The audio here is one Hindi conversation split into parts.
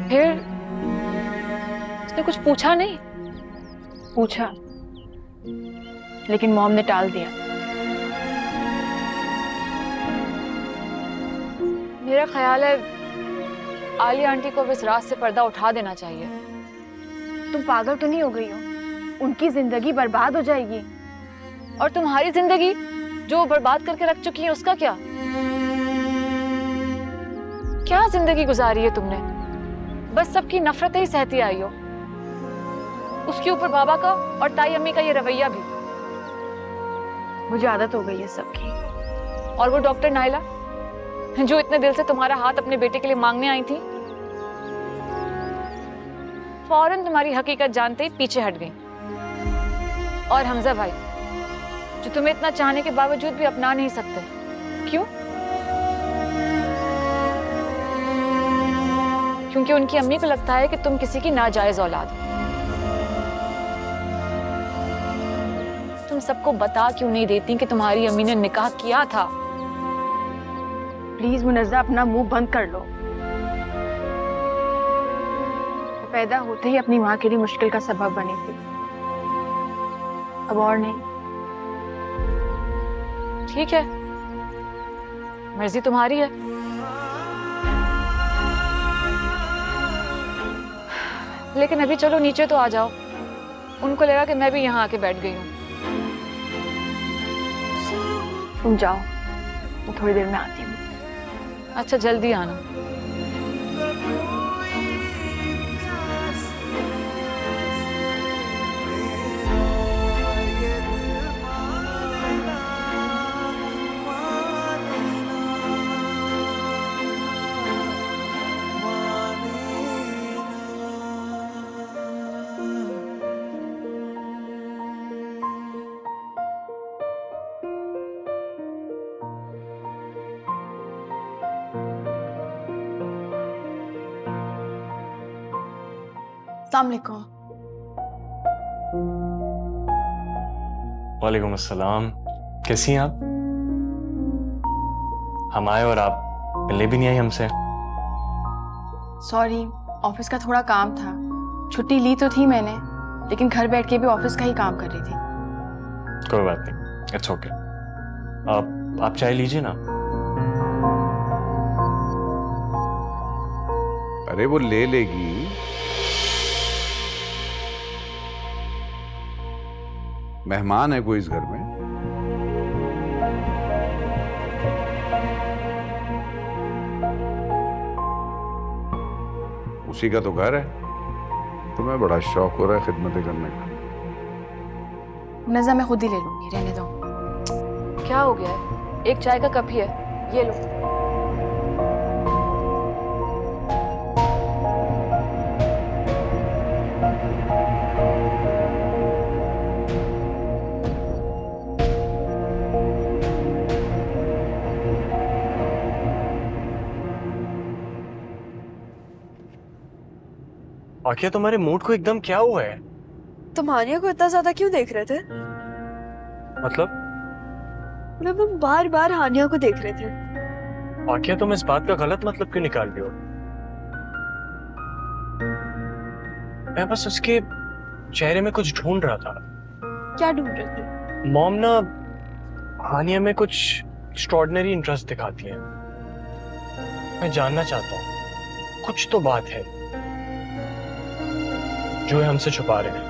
फिर उसने कुछ पूछा नहीं? पूछा, लेकिन मॉम ने टाल दिया। मेरा ख्याल है आलिया आंटी को अब इस रात से पर्दा उठा देना चाहिए। तुम पागल तो नहीं हो गई हो? उनकी जिंदगी बर्बाद हो जाएगी। और तुम्हारी जिंदगी जो वो बर्बाद करके रख चुकी है उसका क्या? क्या जिंदगी गुजारी है तुमने? बस सबकी नफरतें ही सहती आई हो। उसके ऊपर बाबा का और ताई अम्मी का ये रवैया भी। मुझे आदत हो गई है सबकी। और वो डॉक्टर नाइला जो इतने दिल से तुम्हारा हाथ अपने बेटे के लिए मांगने आई थी, फौरन तुम्हारी हकीकत जानते ही पीछे हट गई। और हमजा भाई जो तुम्हें इतना चाहने के बावजूद भी अपना नहीं सकते, क्यों? क्योंकि उनकी अम्मी को लगता है कि तुम किसी की नाजायज औलाद हो। तुम सबको बता क्यों नहीं देती कि तुम्हारी अम्मी ने निकाह किया था? प्लीज मुनज़्ज़ा, अपना मुंह बंद कर लो। पैदा होते ही अपनी माँ के लिए मुश्किल का सबब बनी थी, अब और नहीं। ठीक है, मर्जी तुम्हारी है। लेकिन अभी चलो नीचे तो आ जाओ। उनको लगा कि मैं भी यहाँ आके बैठ गई हूँ। तुम जाओ, मैं थोड़ी देर में आती हूँ। अच्छा, जल्दी आना। अस्सलाम वालेकुम। वालेकुम अस्सलाम। कैसी हैं आप? हम आए और आप मिलने भी नहीं आई हमसे। सॉरी, ऑफिस का थोड़ा काम था। छुट्टी ली तो थी मैंने, लेकिन घर बैठ के भी ऑफिस का ही काम कर रही थी। कोई बात नहीं, इट्स ओके। आप चाय लीजिए ना। अरे वो ले लेगी। मेहमान है कोई इस घर में? उसी का तो घर है। तुम्हें बड़ा शौक हो रहा है खिदमतें करने का। मुनज़्ज़ा, मैं खुद ही ले लूंगी, रहने दो। क्या हो गया है? एक चाय का कप ही है, ये लो। आखिर तुम्हारे मूड को एकदम क्या हुआ है? तुम हानिया को इतना ज्यादा क्यों देख रहे थे? मतलब हम बार बार हानिया को देख रहे थे। आखिर तुम इस बात का गलत मतलब क्यों निकाल रही हो? मैं बस उसके चेहरे में कुछ ढूंढ रहा था। क्या ढूंढ रहे थे? मॉम ना हानिया में कुछ एक्स्ट्रॉर्डिनरी इंटरेस्ट दिखाती है। मैं जानना चाहता हूँ, कुछ तो बात है जो हमसे छुपा रहे हैं।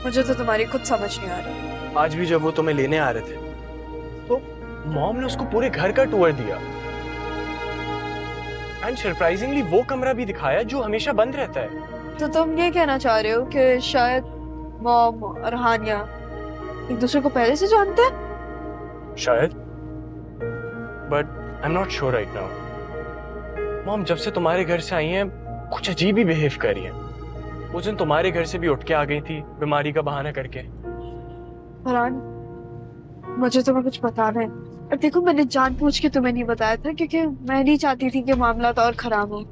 मुझे तो तुम्हारी खुद समझ नहीं आ रही। आज भी जब वो तुम्हें लेने आ रहे थे तो मॉम ने उसको पूरे घर का टूर दिया एंड सरप्राइजिंगली वो कमरा भी दिखाया जो हमेशा बंद रहता है। तो तुम ये कहना चाह रहे हो कि शायद मॉम और हानिया एक दूसरे को पहले से जानते हैं? शायद, but I am not sure right now. Mom जब से तुम्हारे घर से आई हैं कुछ अजीब ही बिहेव कर रही है। उस दिन तुम्हारे घर से भी उठ के आ गई थी बीमारी का बहाना करके। फरहान, मुझे तुम्हें कुछ बताना है। और देखो, मैंने जानबूझ के तुम्हें नहीं बताया था क्योंकि मैं नहीं चाहती थी कि मामला और खराब हो।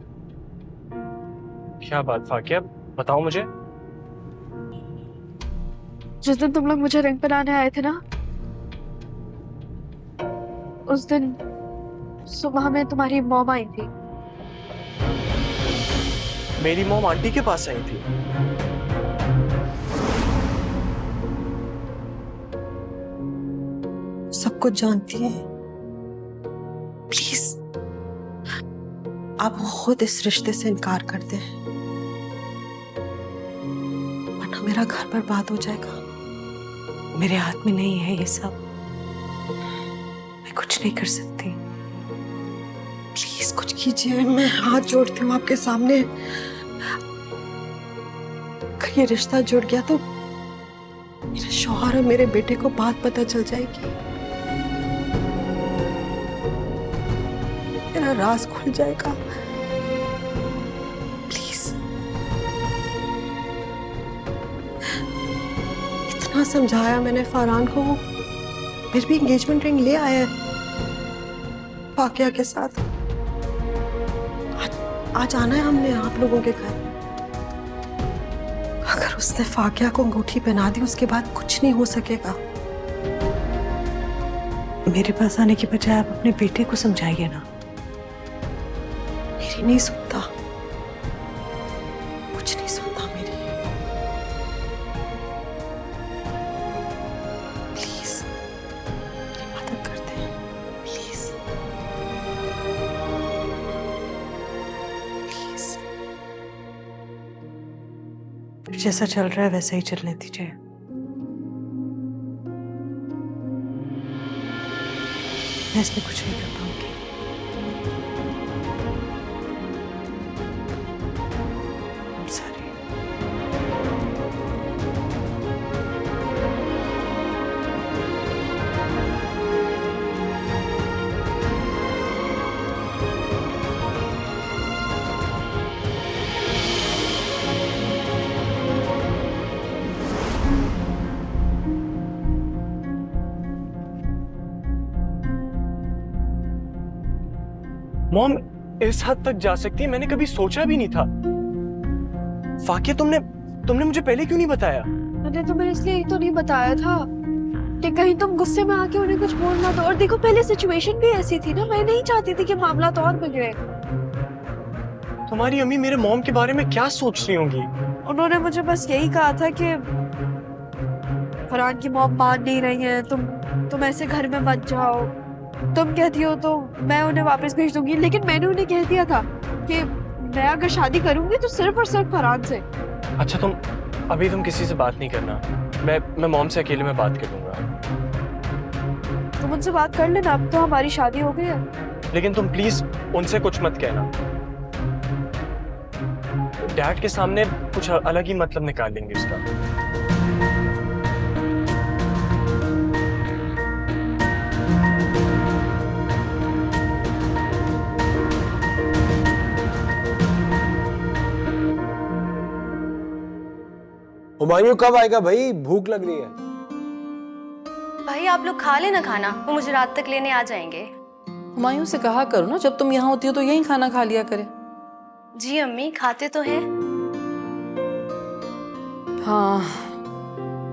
क्या बात फाकिया, बताओ मुझे। जिस दिन तुम लोग मुझे रिंग बनाने आए थे ना, उस दिन सुबह में तुम्हारी मॉम आई थी। मेरी मॉम आंटी के पास आई थी। सब कुछ जानती है। प्लीज आप खुद इस रिश्ते से इनकार कर दें, वरना मेरा घर बर्बाद हो जाएगा। मेरे हाथ में नहीं है ये सब, मैं कुछ नहीं कर सकती। प्लीज कुछ कीजिए, मैं हाथ जोड़ती हूँ आपके सामने। अगर ये रिश्ता जुड़ गया तो मेरे शौहर और मेरे बेटे को बात पता चल जाएगी, मेरा राज खुल जाएगा। प्लीज, इतना समझाया मैंने फरहान को, वो फिर भी एंगेजमेंट रिंग ले आया है फाकिया के साथ। आज आना है हमने आप लोगों के घर। अगर उसने फाकिया को अंगूठी पहना दी, उसके बाद कुछ नहीं हो सकेगा। मेरे पास आने की बजाय आप अपने बेटे को समझाइए ना। मेरी नहीं सुनता, कुछ नहीं सुनता मेरी। प्लीज मेरी मदद कर दे, प्लीज प्लीज। जैसा चल रहा है वैसा ही चलने दीजिए। मैं इसमें कुछ नहीं कर पाऊंगी। I'm sorry. मॉम इस हद तक जा सकती है, मैंने कभी सोचा भी नहीं था। फाकिया तुमने मुझे पहले क्यों नहीं बताया? मैंने तुम्हें इसलिए तो नहीं बताया था कि कहीं तुम गुस्से में आके उन्हें कुछ बोल ना दो। और देखो पहले सिचुएशन भी ऐसी थी ना, मैं नहीं चाहती थी कि मामला तो और बिगड़े। तुम्हारी अम्मी मेरे मॉम के बारे में क्या सोच रही होंगी? उन्होंने मुझे बस यही कहा था कि फरहान की मॉम मान नहीं रही है, तुम ऐसे घर में मत जाओ, तुम कहती हो तो मैं उन्हें वापस भेज दूंगी। लेकिन मैंने उन्हें कह दिया था कि मैं अगर शादी करूंगी तो सिर्फ और सिर्फ फरहान से। अच्छा तुम किसी से बात नहीं करना, मैं मॉम से अकेले में बात कर लूंगा। तुम उनसे बात कर लेना, अब तो हमारी शादी हो गई है। लेकिन तुम प्लीज उनसे कुछ मत कहना, डैड के सामने कुछ अलग ही मतलब निकाल लेंगे उसका। हुमायूं कब आएगा भाई, भूख लग रही है। भाई आप लोग खा लेना खाना, वो मुझे रात तक लेने आ जाएंगे। हुमायूं से कहा करो ना, जब तुम यहाँ होती हो तो यहीं खाना खा लिया करे। जी अम्मी खाते तो हैं। हाँ,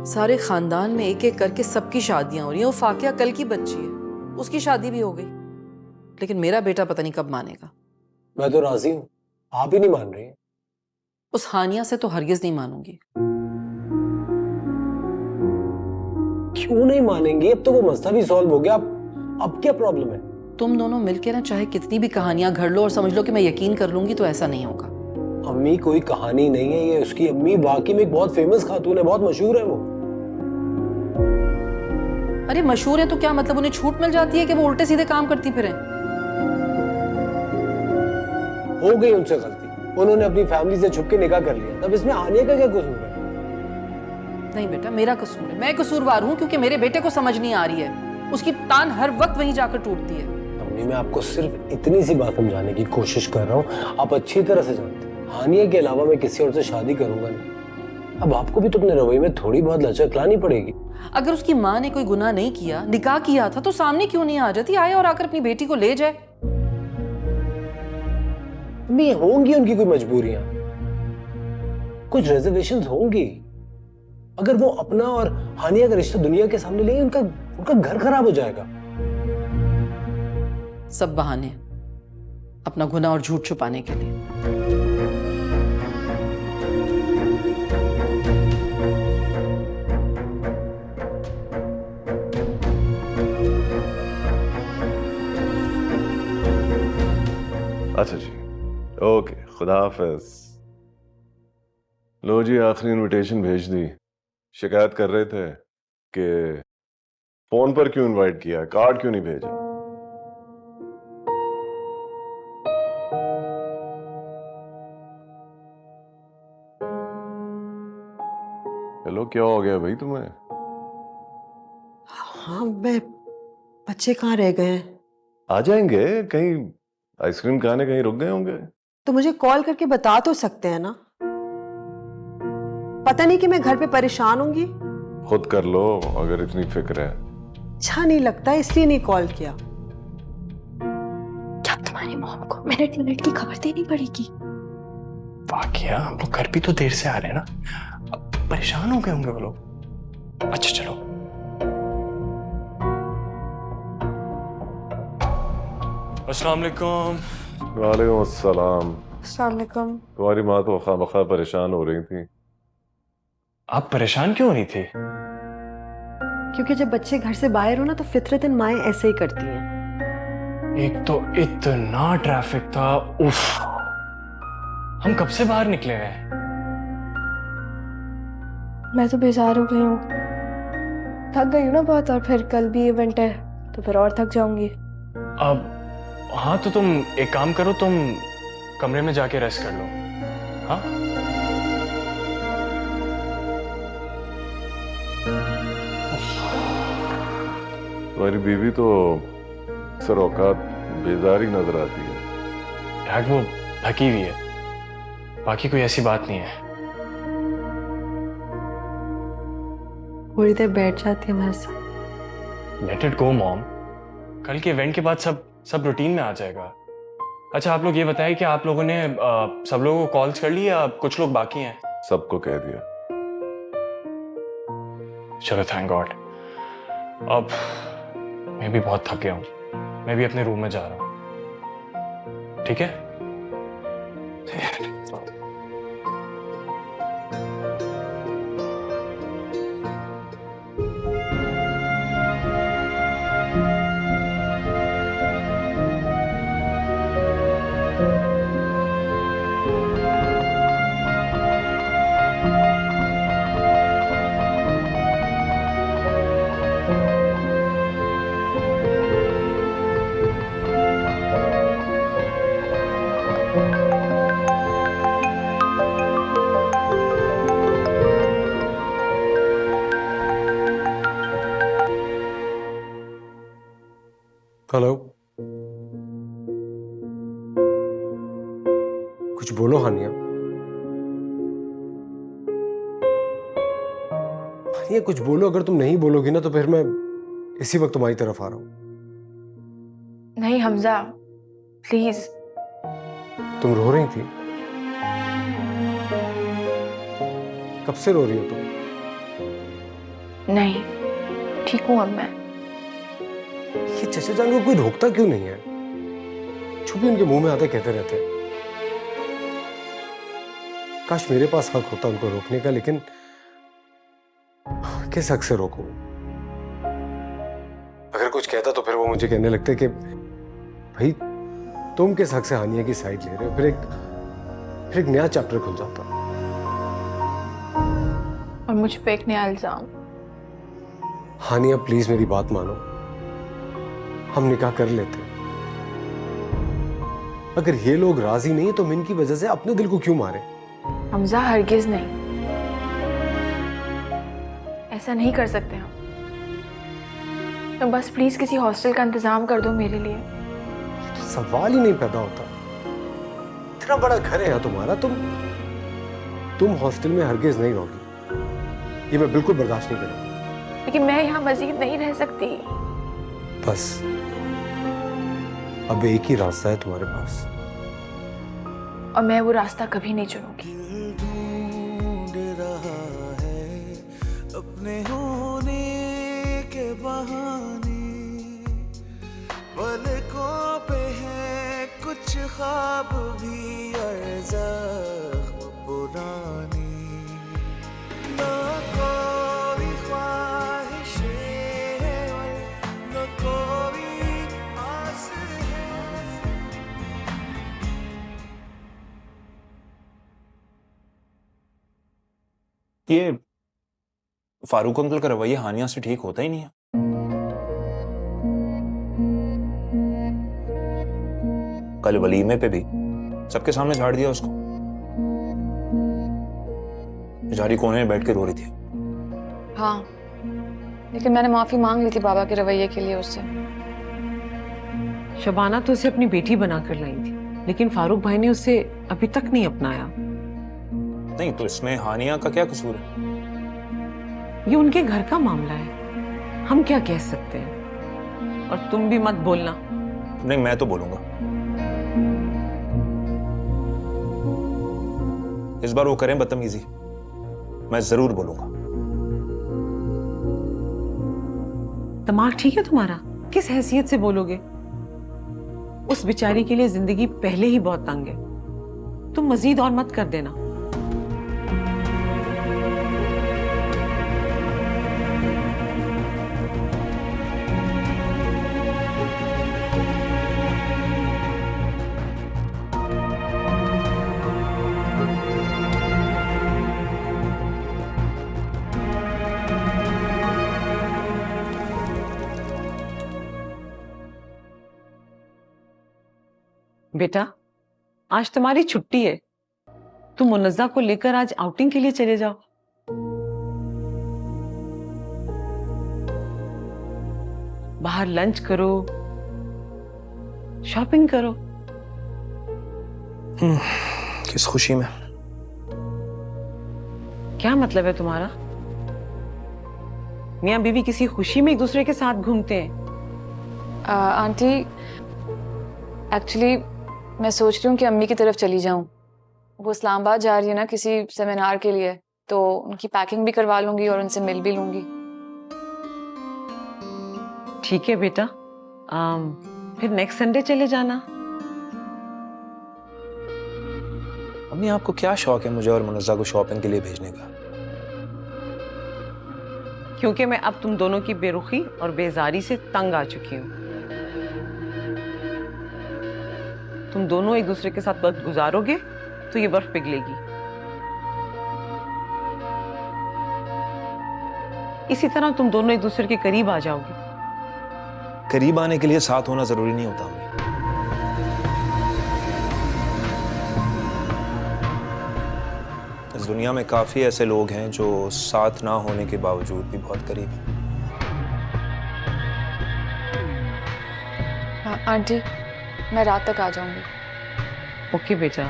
सारे खानदान में एक एक करके सबकी शादियां हो रही हैं। वो फाकिया कल की बच्ची है, उसकी शादी भी हो गई, लेकिन मेरा बेटा पता नहीं कब मानेगा। मैं तो राजी हूँ, आप ही नहीं मान रही। उस हानिया से तो हरगिज नहीं मानूंगी। क्यों नहीं मानेंगी? अब तो वो मसला भी सॉल्व हो गया, अब क्या प्रॉब्लम है? तुम दोनों मिलकर ना चाहे कितनी भी कहानियां घड़ लो और समझ लो कि मैं यकीन कर लूंगी, तो ऐसा नहीं होगा। अम्मी कोई कहानी नहीं है ये, उसकी अम्मी वाकई में एक बहुत फेमस खातून है, बहुत मशहूर है वो। अरे मशहूर है तो क्या मतलब उन्हें छूट मिल जाती है कि वो उल्टे सीधे काम करती फिरें? हो गई उनसे गलती, उन्होंने अपनी फैमिली से छुप के निकाह कर लिया, तब इसमें हानिया का क्या कसूर है? नहीं बेटा, मेरा कसूर है, मैं कसूरवार हूँ, क्योंकि मेरे बेटे को समझ नहीं आ रही है। उसकी तान हर वक्त वहीं जाकर टूटती है। अम्मी मैं आपको सिर्फ इतनी सी बात समझाने की कोशिश कर रहा हूँ, आप अच्छी तरह से जानते हैं हानिया के अलावा मैं किसी और से शादी करूंगा नहीं। अब आपको भी तो अपने रवैये में थोड़ी बहुत लचक लानी पड़ेगी। अगर उसकी माँ ने कोई गुनाह नहीं किया, निकाह किया था, तो सामने क्यों नहीं आ जाती? आए और आकर अपनी बेटी को ले जाए। अम्मी होंगी उनकी कोई मजबूरियां, कुछ रिजर्वेशंस होंगी। अगर वो अपना और हानिया का रिश्ता दुनिया के सामने ले, उनका घर खराब हो जाएगा। सब बहाने, अपना गुनाह और झूठ छुपाने के लिए। अच्छा जी, ओके, खुदा हाफिज। लो जी, आखिरी इनविटेशन भेज दी। शिकायत कर रहे थे कि फोन पर क्यों इनवाइट किया, कार्ड क्यों नहीं भेजा। हेलो, क्या हो गया भाई तुम्हें? हाँ, मैं बच्चे कहाँ रह गए हैं? आ जाएंगे, कहीं आइसक्रीम खाने कहीं रुक गए होंगे। तो मुझे कॉल करके बता तो सकते हैं ना। पता नहीं कि मैं घर पे परेशान होंगी। खुद कर लो अगर इतनी फिक्र है। अच्छा नहीं लगता इसलिए नहीं कॉल किया। क्या तुम्हारी मॉम को मिनट की खबर देनी पड़ेगी? वाकया हम लोग घर भी तो देर से आ रहे हैं ना, अब परेशान हो गए होंगे वो लोग। अच्छा चलो। अस्सलाम वालेकुम। वालेकुम अस्सलाम। अस्सलाम वालेकुम। तुम्हारी माँ तो खामखा परेशान हो रही थी। आप परेशान क्यों हो रही थी? क्योंकि जब बच्चे घर से बाहर हो ना तो फितरतन माएं ऐसे ही करती हैं। एक तो इतना ट्रैफिक था, उफ। हम कब से बाहर निकले हुए हैं। मैं तो बेजार हो गई हूँ, थक गई हूँ ना बहुत, और फिर कल भी इवेंट है तो फिर और थक जाऊंगी। अब हाँ, तो तुम एक काम करो, तुम कमरे में जाके रेस्ट कर लो। हाँ, तुम्हारी बीवी तो सर औकात बेजारी नजर आती है। यार वो थकी हुई है, बाकी कोई ऐसी बात नहीं है। थोड़ी देर बैठ जाती है हमारे साथ। लेट इट गो मॉम, कल के इवेंट के बाद सब रूटीन में आ जाएगा। अच्छा आप लोग ये बताएं कि आप लोगों ने सब लोगों को कॉल्स कर ली या कुछ लोग बाकी हैं? सबको कह दिया। चलो थैंक गॉड। अब मैं भी बहुत थक गया हूँ, मैं भी अपने रूम में जा रहा हूँ। ठीक है? हेलो, कुछ बोलो हानिया। हानिया कुछ बोलो, अगर तुम नहीं बोलोगी ना तो फिर मैं इसी वक्त तुम्हारी तरफ आ रहा हूं। नहीं हमजा, प्लीज। तुम रो रही थी? कब से रो रही हो तुम? नहीं, ठीक हूँ अब मैं। ये चचा जान को कोई रोकता क्यों नहीं है? जो भी उनके मुंह में आते कहते रहते हैं। काश मेरे पास हक होता उनको रोकने का, लेकिन किस हक से रोकूं? अगर कुछ कहता तो फिर वो मुझे कहने लगते कि भाई तुम किस हक से हानिया की साइड ले रहे हो। फिर एक नया चैप्टर खुल जाता। और मुझ पे एक नया इल्जाम। हानिया प्लीज मेरी बात मानो, हम निकाह कर लेते। अगर ये लोग राजी नहीं तो मिन की वजह से अपने दिल को क्यों मारे? हमजा हरगिज नहीं, ऐसा नहीं कर सकते हम। तुम बस प्लीज किसी हॉस्टल का इंतजाम कर दो मेरे लिए। तो सवाल ही नहीं पैदा होता। इतना बड़ा घर है यहाँ तुम्हारा, तुम हॉस्टल में हरगिज नहीं रहोगी। ये मैं बिल्कुल बर्दाश्त नहीं करूंगा। लेकिन मैं यहाँ मजीद नहीं रह सकती। बस अब एक ही रास्ता है तुम्हारे पास, और मैं वो रास्ता कभी नहीं चुनूंगी। ढूंढ रहा है अपने होने के बहाने, पलकों पे है कुछ ख्वाब भी और ज़ख्म पुरानी। ना कोई ख्वाहिशें हैं और न कोई आस है, ये फारूक अंकल का रवैया हानिया से ठीक होता ही नहीं है। कल वलीमे पे भी सबके सामने झाड़ दिया उसको। बेचारी कोने में बैठ के रो रही थी। हाँ, लेकिन मैंने माफी मांग ली थी बाबा के रवैये के लिए उससे। शबाना तो उसे अपनी बेटी बनाकर लाई थी, लेकिन फारूक भाई ने उसे अभी तक नहीं अपनाया। नहीं तो इसमें हानिया का क्या कसूर है? ये उनके घर का मामला है, हम क्या कह सकते हैं। और तुम भी मत बोलना। नहीं, मैं तो बोलूंगा। इस बार वो करें बदतमीजी, मैं जरूर बोलूंगा। दिमाग ठीक है तुम्हारा? किस हैसियत से बोलोगे? उस बेचारी के लिए जिंदगी पहले ही बहुत तंग है, तुम मजीद और मत कर देना। बेटा, आज तुम्हारी छुट्टी है, तुम मुनज्जा को लेकर आज आउटिंग के लिए चले जाओ। बाहर लंच करो, शॉपिंग करो। किस खुशी में? क्या मतलब है तुम्हारा? मियां बीवी किसी खुशी में एक दूसरे के साथ घूमते हैं? आंटी, एक्चुअली मैं सोच रही हूँ कि अम्मी की तरफ चली जाऊँ। वो इस्लामाबाद जा रही है ना किसी सेमिनार के लिए, तो उनकी पैकिंग भी करवा लूंगी और उनसे मिल भी लूंगी। ठीक है बेटा, फिर नेक्स्ट संडे चले जाना। अम्मी, आपको क्या शौक है मुझे और मुनज्जा को शॉपिंग के लिए भेजने का? क्योंकि मैं अब तुम दोनों की बेरुखी और बेजारी से तंग आ चुकी हूँ। तुम दोनों एक दूसरे के साथ वक्त गुजारोगे तो ये बर्फ पिघलेगी। इसी तरह तुम दोनों एक दूसरे के करीब आ जाओगे। करीब आने के लिए साथ होना जरूरी नहीं होता अम्मी। इस दुनिया में काफी ऐसे लोग हैं जो साथ ना होने के बावजूद भी बहुत करीब हैं। हाँ, आंटी, मैं रात तक आ जाऊंगी। ओके बेटा।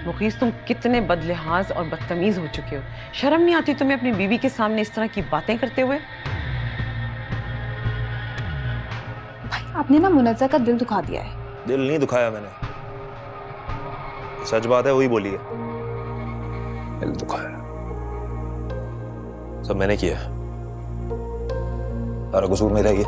मुखीस, तुम कितने बदलिहाज और बदतमीज हो चुके हो। शर्म नहीं आती तुम्हें अपनी बीवी के सामने इस तरह की बातें करते हुए? भाई, आपने ना मुनज्जा का दिल दुखा दिया है। दिल नहीं दुखाया मैंने, सच बात है, वही बोली है। दिल दुखाया सब मैंने किया, सारा कसूर मेरा ही है।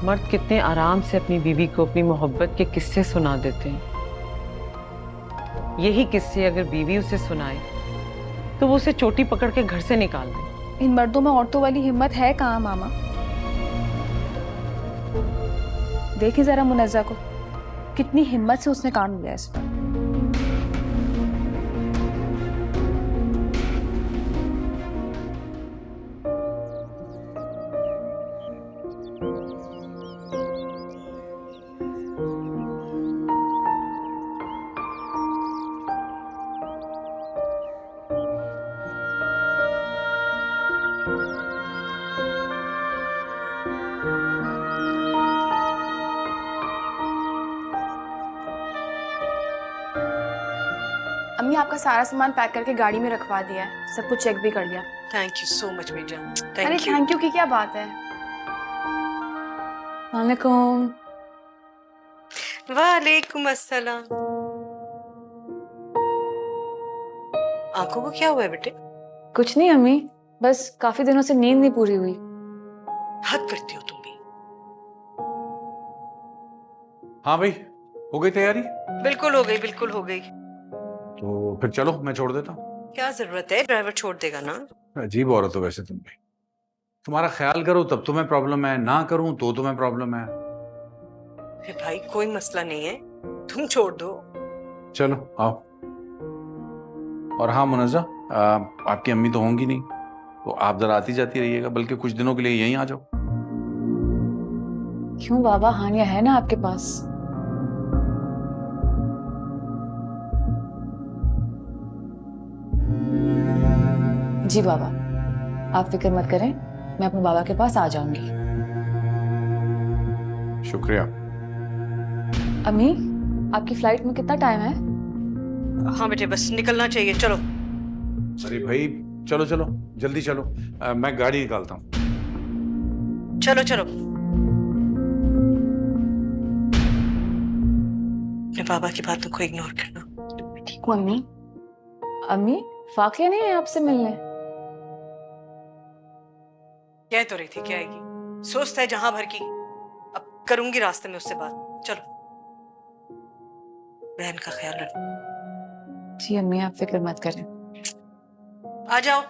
मर्द कितने आराम से अपनी बीवी को अपनी मोहब्बत के किस्से सुना देते हैं। यही किस्से अगर बीवी उसे सुनाए तो वो उसे चोटी पकड़ के घर से निकाल दे। इन मर्दों में औरतों वाली हिम्मत है कहाँ मामा? देखिए जरा मुनज्जा को, कितनी हिम्मत से उसने काम लिया इस पर। अम्मी, आपका सारा सामान पैक करके गाड़ी में रखवा दिया है, सब कुछ चेक भी कर लिया। थैंक यू सो मच बेटा। अरे थैंक यू की क्या बात है? वालेकुम। वालेकुम अस्सलाम। आंखों को क्या हुआ है बेटे? कुछ नहीं अम्मी, बस काफी दिनों से नींद नहीं पूरी हुई। हद करती हो तुम भी। हाँ भाई, हो गई तैयारी? बिल्कुल हो गई, बिल्कुल हो गई। तो फिर चलो, मैं छोड़ देता हूँ। क्या जरूरत है, ड्राइवर छोड़ देगा ना। अजीब औरत हो वैसे तुम भी। तुम्हारा ख्याल करूँ तब तुम्हें प्रॉब्लम है, ना करूँ तो तुम्हें प्रॉब्लम है। अरे भाई कोई मसला नहीं है, तुम छोड़ दो। चलो आओ। और हाँ मुनज़्ज़ा, आपकी अम्मी तो होंगी नहीं, तो आप जरा आती जाती रहिएगा, बल्कि कुछ दिनों के लिए यहीं आ जाओ। क्यों बाबा, हानिया है ना आपके पास? जी बाबा, आप फिक्र मत करें, मैं अपने बाबा के पास आ जाऊंगी। शुक्रिया। अम्मी, आपकी फ्लाइट में कितना टाइम है? हाँ बेटे, बस निकलना चाहिए, चलो। अरे भाई चलो चलो, जल्दी चलो। मैं गाड़ी निकालता हूँ। चलो चलो। अपने बाबा की बातों को इग्नोर करना। ठीक हूँ अम्मी। अम्मी, फाकिया नहीं है आपसे मिलने? कह तो रही थी क्या आएगी, सोचता है जहां भर की। अब करूंगी रास्ते में उससे बात। चलो, बहन का ख्याल रखना। जी अम्मी, आप फिक्र मत करें। आ जाओ।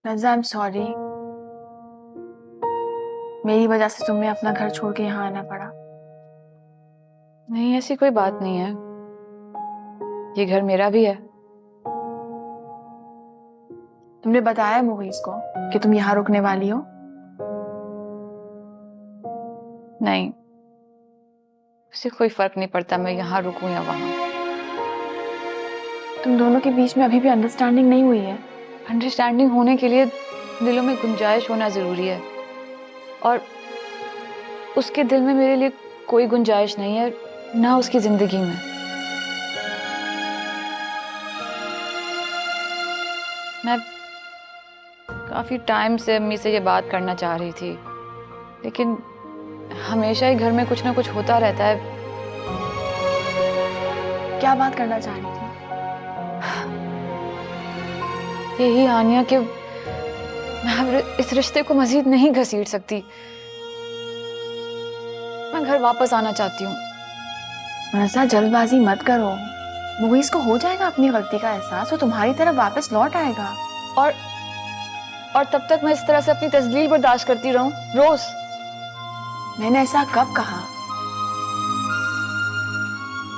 रज़ा, आई एम सॉरी, मेरी वजह से तुम्हें अपना घर छोड़ के यहाँ आना पड़ा। नहीं, ऐसी कोई बात नहीं है, ये घर मेरा भी है। तुमने बताया मुगीस को कि तुम यहाँ रुकने वाली हो? नहीं, उसे कोई फर्क नहीं पड़ता मैं यहाँ रुकूं या वहां। तुम दोनों के बीच में अभी भी अंडरस्टैंडिंग नहीं हुई है? अंडरस्टैंडिंग होने के लिए दिलों में गुंजाइश होना जरूरी है, और उसके दिल में मेरे लिए कोई गुंजाइश नहीं है, ना उसकी जिंदगी में। मैं काफी टाइम से अम्मी से ये बात करना चाह रही थी, लेकिन हमेशा ही घर में कुछ ना कुछ होता रहता है। क्या बात करना चाह रही थी? यही हानिया कि मैं अब इस रिश्ते को मजीद नहीं घसीट सकती। मैं घर वापस आना चाहती हूँ। रज़ा, जल्दबाजी मत करो, मुगीस को हो जाएगा अपनी गलती का एहसास, वो तुम्हारी तरफ वापस लौट आएगा। और तब तक मैं इस तरह से अपनी तस्लील बर्दाश्त करती रहूं रोज? मैंने ऐसा कब कहा?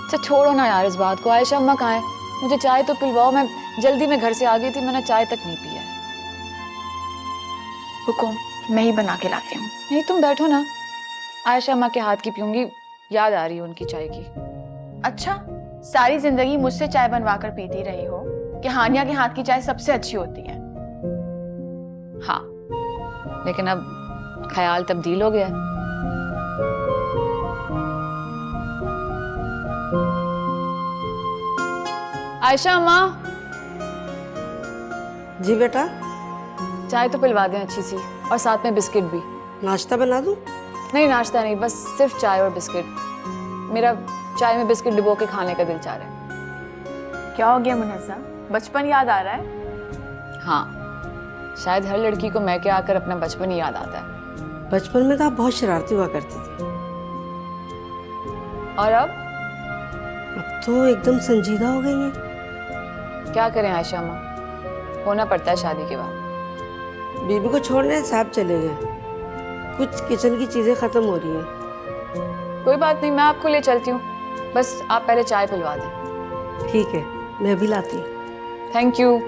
अच्छा छोड़ो ना यार इस बात को। आयशा अम्मा कहाँ है? मुझे चाय तो पिलवाओ, मैं जल्दी में घर से आ गई थी, मैंने चाय तक नहीं पिया है। रुको, मैं ही बना के लाती हूँ। नहीं, तुम बैठो ना, आयशा अम्मा के हाथ की पीऊंगी, याद आ रही है उनकी चाय की। अच्छा, सारी जिंदगी मुझसे चाय बनवा कर पीती रही हो कि हानिया के हाथ की चाय सबसे अच्छी होती है? हाँ, लेकिन अब ख्याल तब्दील हो गया है। आयशा अम्मा। जी बेटा। चाय तो पिलवा दें अच्छी सी, और साथ में बिस्किट भी। नाश्ता बना दूं? नहीं, नाश्ता नहीं, बस सिर्फ चाय और बिस्किट। मेरा चाय में बिस्किट डिबो के खाने का दिल चाह रहा है। क्या हो गया मुनज़्ज़ा, बचपन याद आ रहा है? हाँ, शायद हर लड़की को मैं के आकर अपना बचपन ही याद आता है। बचपन में तो आप बहुत शरारती हुआ करती थी। और अब अब तो एकदम संजीदा हो गई है। क्या करें आयशा अम्मा, होना पड़ता है शादी के बाद। बीबी को छोड़ने साहब चले गए, कुछ किचन की चीजें खत्म हो रही हैं। कोई बात नहीं, मैं आपको ले चलती हूँ, बस आप पहले चाय पिलवा दें। ठीक है, मैं भी लाती हूँ। Thank you.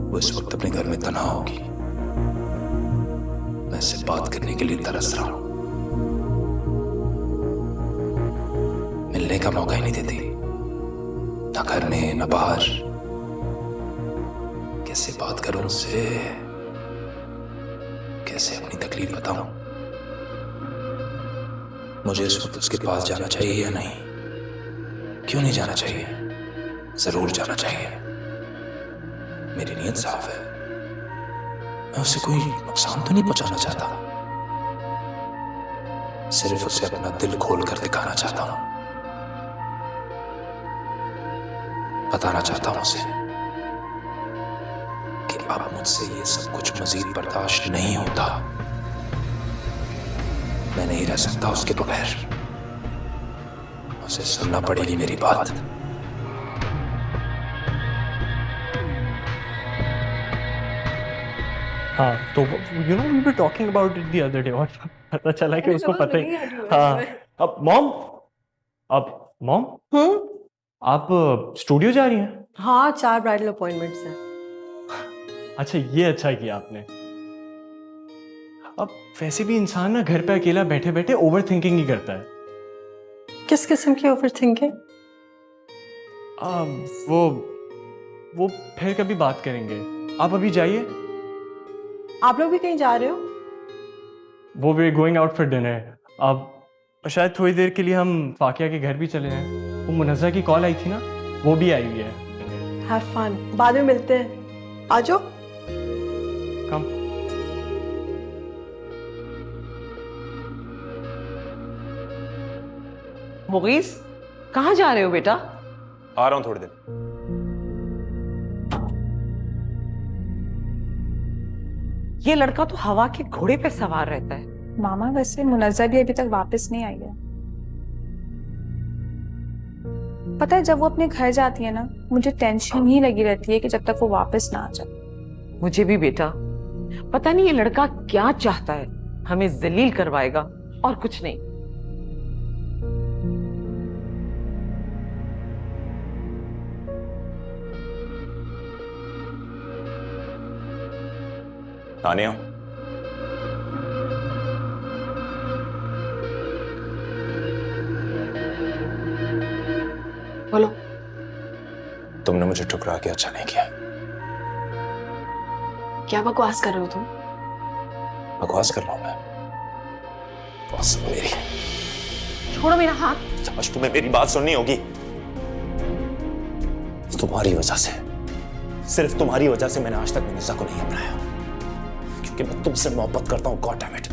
वो इस वक्त अपने घर में तन्हा होगी, मैं इससे बात करने के लिए तरस रहा हूं, मिलने का मौका ही नहीं देती, ना घर में ना बाहर। कैसे बात करूं उससे, कैसे अपनी तकलीफ बताऊं? मुझे इस वक्त उसके पास जाना चाहिए या नहीं? क्यों नहीं जाना चाहिए? जरूर जाना चाहिए। मेरी नीयत साफ है, मैं उसे कोई नुकसान तो नहीं पहुंचाना चाहता, सिर्फ उसे अपना दिल खोल कर दिखाना चाहता हूं, बताना चाहता हूं उसे कि अब मुझसे ये सब कुछ मजीद बर्दाश्त नहीं होता, मैं नहीं रह सकता उसके बगैर, उसे सुनना पड़ेगी मेरी बात। हाँ, तो you know we were talking about it the other day, और पता चला कि उसको पता ही। हाँ, अब मॉम आप स्टूडियो जा रही हैं? हाँ, 4 ब्राइडल अपॉइंटमेंट्स हैं। अच्छा, ये अच्छा किया आपने। अब वैसे भी इंसान ना घर पे अकेला बैठे बैठे ओवर थिंकिंग ही करता है। किस किस्म की ओवर थिंकिंग? वो फिर कभी बात करेंगे, आप अभी जाइए। आप लोग भी कहीं जा रहे हो? वो वे गोइंग आउट फॉर डिनर। अब शायद थोड़ी देर के लिए हम फाकिया के घर भी चले जाएं। वो मुनज़्ज़ा की कॉल आई थी ना, वो भी आई हुई है। हैव फन, बाद में मिलते हैं, आ जाओ। कम। मुगीस, कहाँ जा रहे हो बेटा? आ रहा हूँ थोड़ी देर। ये लड़का तो हवा के घोड़े पे सवार रहता है। मामा, वैसे मुनज़्ज़ा भी अभी तक वापस नहीं आई है। पता है, जब वो अपने घर जाती है ना, मुझे टेंशन ही लगी रहती है कि जब तक वो वापस ना आ जाए। मुझे भी बेटा, पता नहीं ये लड़का क्या चाहता है, हमें जलील करवाएगा और कुछ नहीं। तानिया, बोलो। तुमने मुझे ठुकरा के अच्छा नहीं किया। क्या बकवास कर रहे हो तुम? बकवास कर रहा हूं मैं? बस मेरी। छोड़ो मेरा हाथ। आज तुम्हें मेरी बात सुननी होगी। तुम्हारी वजह से, सिर्फ तुम्हारी वजह से मैंने आज तक मुनज़्ज़ा को नहीं अपनाया, क्योंकि मैं तुमसे मोहब्बत करता हूं। God damn it.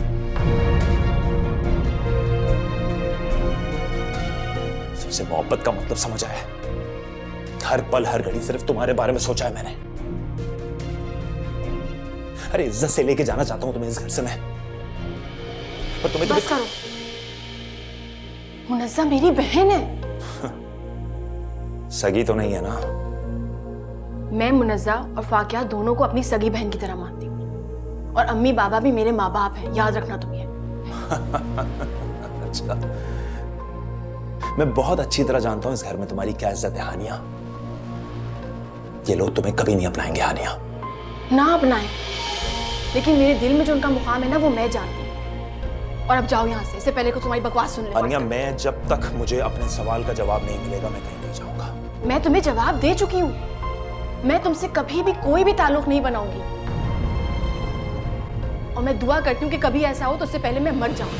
तुमसे मोहब्बत का मतलब समझ आया? हर पल हर घड़ी सिर्फ तुम्हारे बारे में सोचा है मैंने। अरे इज्जत से लेके जाना चाहता हूं तुम्हें इस घर से मैं, पर तुम्हें तो बस करो। मुनज़्ज़ा मेरी बहन है। सगी तो नहीं है ना? मैं मुनज़्ज़ा और फाकिया दोनों को अपनी सगी बहन की तरह मानती हूँ, और अम्मी बाबा भी मेरे माँ बाप हैं, याद रखना तुम ये। अच्छा, मैं बहुत अच्छी तरह जानता हूं इस घर में तुम्हारी क्या इज्जत है हानिया। ये लोग तुम्हें कभी नहीं अपनाएंगे हानिया। ना अपनाएं, लेकिन मेरे दिल में जो उनका मुकाम है ना, वो मैं जानती हूँ। और अब जाओ यहाँ से, इससे पहले को तुम्हारी बकवास सुन ले। हानिया, मैं जब तक मुझे अपने सवाल का जवाब नहीं मिलेगा मैं कहीं नहीं जाऊंगा। मैं तुम्हें जवाब दे चुकी हूँ। मैं तुमसे कभी भी कोई भी ताल्लुक नहीं बनाऊंगी। और मैं दुआ करती हूँ कि कभी ऐसा हो तो उससे पहले मैं मर जाऊं।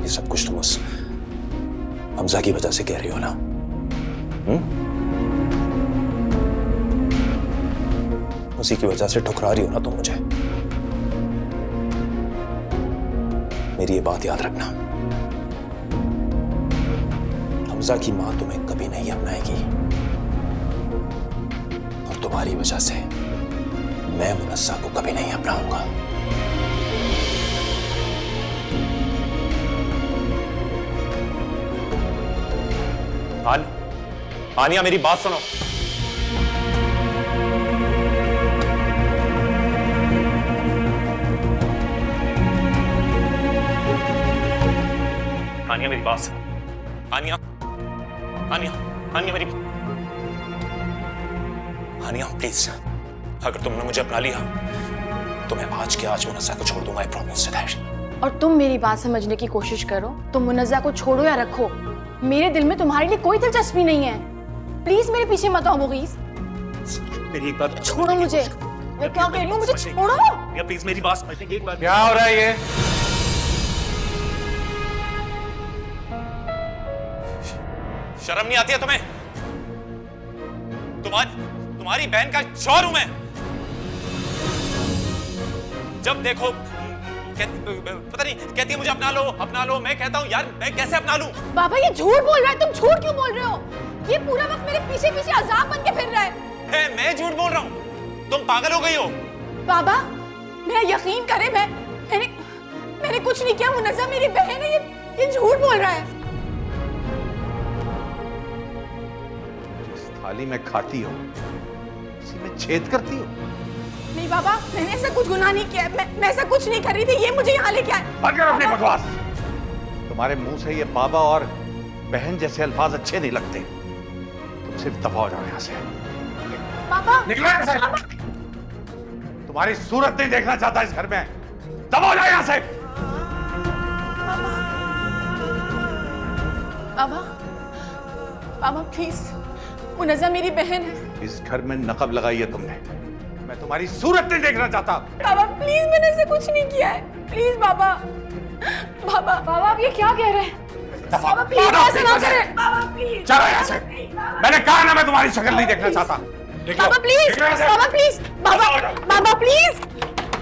ये सब कुछ तुम उस हमजा की वजह से कह रही हो ना? उसी की वजह से ठुकरा रही हो ना तुम मुझे? मेरी ये बात याद रखना, हमजा की मां तुम्हें कभी नहीं अपनाएगी और तुम्हारी वजह से मैं मुनस्सा को कभी नहीं अपनाऊंगा। आनिया, मेरी बात सुनो। आनिया, मेरी बात सुनो। आनिया, आनिया, आनिया, मेरी आनिया, प्लीज, अगर तुमने मुझे अपना लिया तो मैं आज के आज मुनस्सा को छोड़ दूंगा। I promise you that। और तुम मेरी बात समझने की कोशिश करो। तुम मुनज़्ज़ा को छोड़ो या रखो, मेरे दिल में तुम्हारे लिए कोई दिलचस्पी नहीं है। प्लीज मेरे पीछे मत आओ मुगीस। मेरी एक बात छोड़ो मुझे। मैं क्या कह रही हूँ, मुझे छोड़ो। या प्लीज मेरी बात समझने की एक बार। क्या हो रहा है ये? शर्म नहीं आती है तुम्हें? तुम्हारी बहन का शौहर हूं मैं। जब देखो पता नहीं कहती है मुझे अपना लो अपना लो। मैं कहता हूँ यार मैं कैसे अपना लूं? बाबा ये झूठ बोल रहा है। तुम झूठ क्यों बोल रहे हो? ये पूरा वक्त मेरे पीछे पीछे अजाब बन के फिर रहा है। मैं झूठ बोल रहा हूँ? तुम पागल हो गई हो? बाबा मेरा यकीन करे, मैंने कुछ नहीं किया। मुनज़्ज़ा मेरी बहन है। ये झूठ बोल रहा है। जिस थाली में खाती हो उसी में छेद करती हो। नहीं बाबा, मैंने ऐसा कुछ गुनाह नहीं किया। मैं ऐसा कुछ नहीं कर रही थी। ये मुझे यहाँ लेके आए। बंद करो अपनी बकवास। तुम्हारे मुंह से ये बाबा और बहन जैसे अल्फाज अच्छे नहीं लगते। तुम सिर्फ दफा हो जाओ यहाँ से। बाबा निकलो यहाँ से। तुम्हारी सूरत नहीं देखना चाहता इस घर में। दफा हो जाओ यहाँ से। बाबा बाबा प्लीज, मुनज़्ज़ा मेरी बहन है। इस घर में नकब लगाई है तुमने। मैं तुम्हारी सूरत नहीं देखना चाहता। बाबा प्लीज, मैंने ऐसा कुछ नहीं किया है। प्लीज बाबा। बाबा बाबा आप ये क्या कह रहे हैं? बाबा प्लीज ऐसा ना करें। बाबा प्लीज चलो यहाँ से। मैंने कहा ना मैं तुम्हारी शक्ल नहीं देखना चाहता। बाबा प्लीज, बाबा प्लीज, बाबा बाबा प्लीज,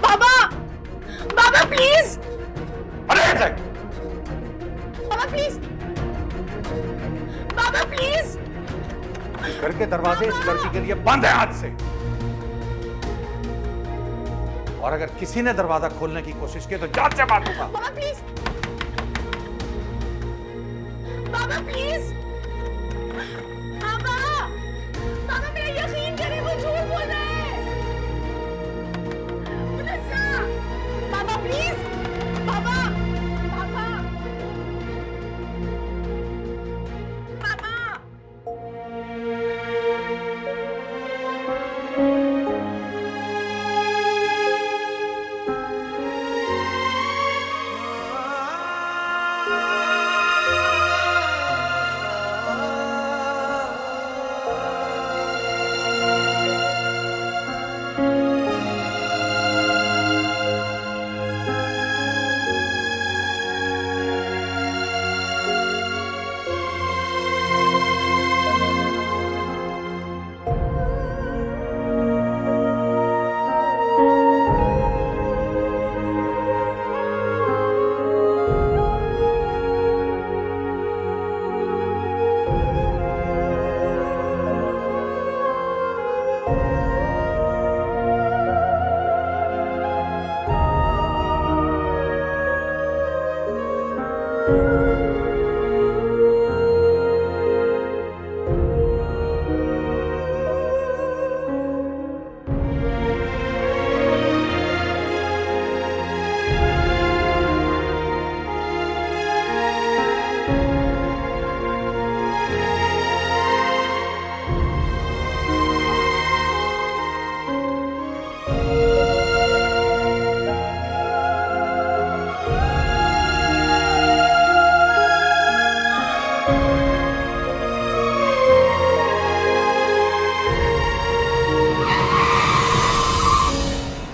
बाबा बाबा प्लीज, अरे यहाँ से। बाबा प्लीज, बाबा प्लीज। घर के दरवाजे इस लड़की के लिए बंद है आज से। और अगर किसी ने दरवाजा खोलने की कोशिश की तो जान से मारूंगा। बाबा प्लीज, बाबा प्लीज, बाबा बाबा मेरा यकीन करें, वो झूठ बोल रहा है। मुनज़्ज़ा, बाबा प्लीज, बाबा बाबा बाबा।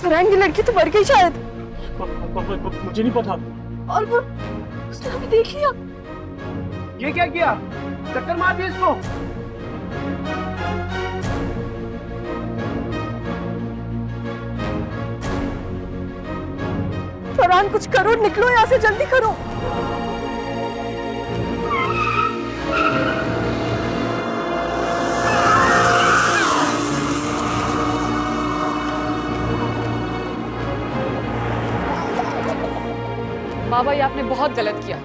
फरहान की लड़की तो मर गई शायद। मुझे नहीं पता। और वो उसने हमें देख लिया। ये क्या किया? टक्कर मार दी इसको। फरहान कुछ करो, निकलो यहाँ से, जल्दी करो। बाबा ये आपने बहुत गलत किया,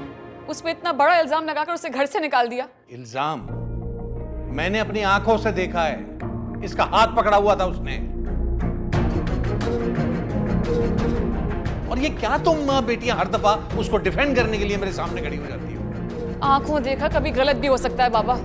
उसमें इतना बड़ा इल्जाम लगाकर उसे घर से निकाल दिया। इल्जाम? मैंने अपनी आंखों से देखा है, इसका हाथ पकड़ा हुआ था उसने। और ये क्या तुम माँ बेटियां हर दफा उसको डिफेंड करने के लिए मेरे सामने खड़ी हो जाती हो? आंखों देखा कभी गलत भी हो सकता है बाबा।